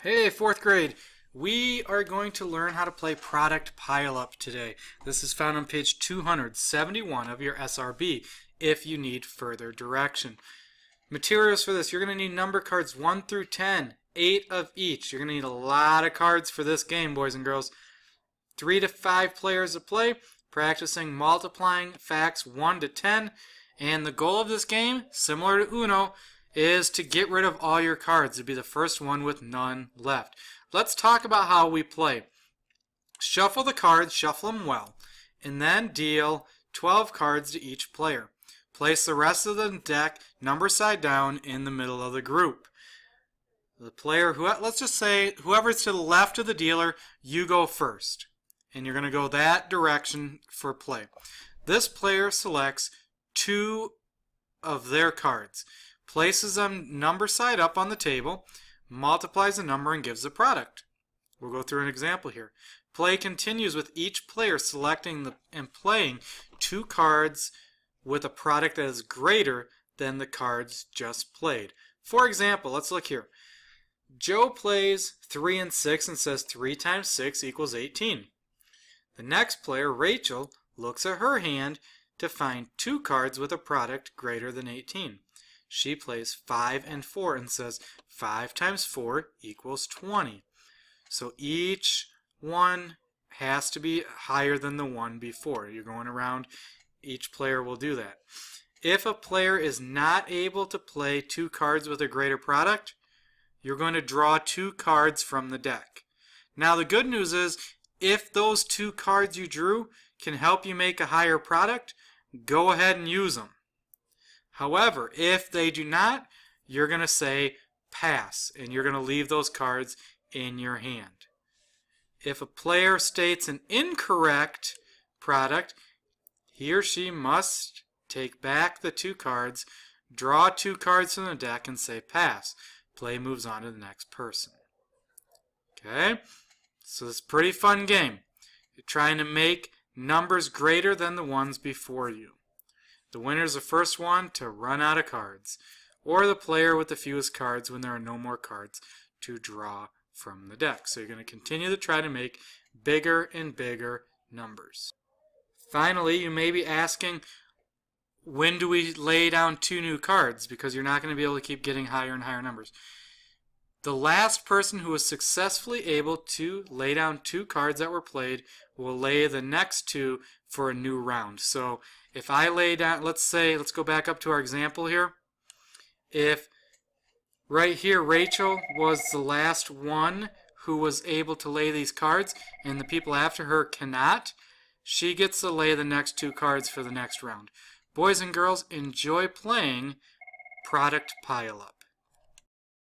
Hey, fourth grade. We are going to learn how to play Product Pile-Up today. This is found on page 271 of your SRB if you need further direction. Materials for this, you're going to need number cards 1 through 10, 8 of each. You're going to need a lot of cards for this game, boys and girls. 3 to 5 players to play, practicing multiplying facts 1 to 10. And the goal of this game, similar to Uno, is to get rid of all your cards, to be the first one with none left. Let's talk about how we play. Shuffle the cards, shuffle them well, and then deal 12 cards to each player. Place the rest of the deck number side down in the middle of the group. The player, let's just say whoever's to the left of the dealer, you go first. And you're going to go that direction for play. This player selects 2 of their cards, places them number side up on the table, multiplies the number, and gives the product. We'll go through an example here. Play continues with each player selecting and playing 2 cards with a product that is greater than the cards just played. For example, let's look here. Joe plays 3 and 6 and says 3 times 6 equals 18. The next player, Rachel, looks at her hand to find 2 cards with a product greater than 18. She plays 5 and 4 and says 5 times 4 equals 20. So each one has to be higher than the one before. You're going around, each player will do that. If a player is not able to play 2 cards with a greater product, you're going to draw 2 cards from the deck. Now the good news is, if those 2 cards you drew can help you make a higher product, go ahead and use them. However, if they do not, you're going to say pass, and you're going to leave those cards in your hand. If a player states an incorrect product, he or she must take back the 2 cards, draw 2 cards from the deck, and say pass. Play moves on to the next person. Okay? So it's a pretty fun game. You're trying to make numbers greater than the ones before you. The winner is the first one to run out of cards, or the player with the fewest cards when there are no more cards to draw from the deck. So you're going to continue to try to make bigger and bigger numbers. Finally, you may be asking, when do we lay down 2 new cards? Because you're not going to be able to keep getting higher and higher numbers. The last person who was successfully able to lay down 2 cards that were played will lay the next 2 for a new round. So if I lay down, let's go back up to our example here. If right here Rachel was the last one who was able to lay these cards and the people after her cannot, she gets to lay the next 2 cards for the next round. Boys and girls, enjoy playing Product Pile-Up.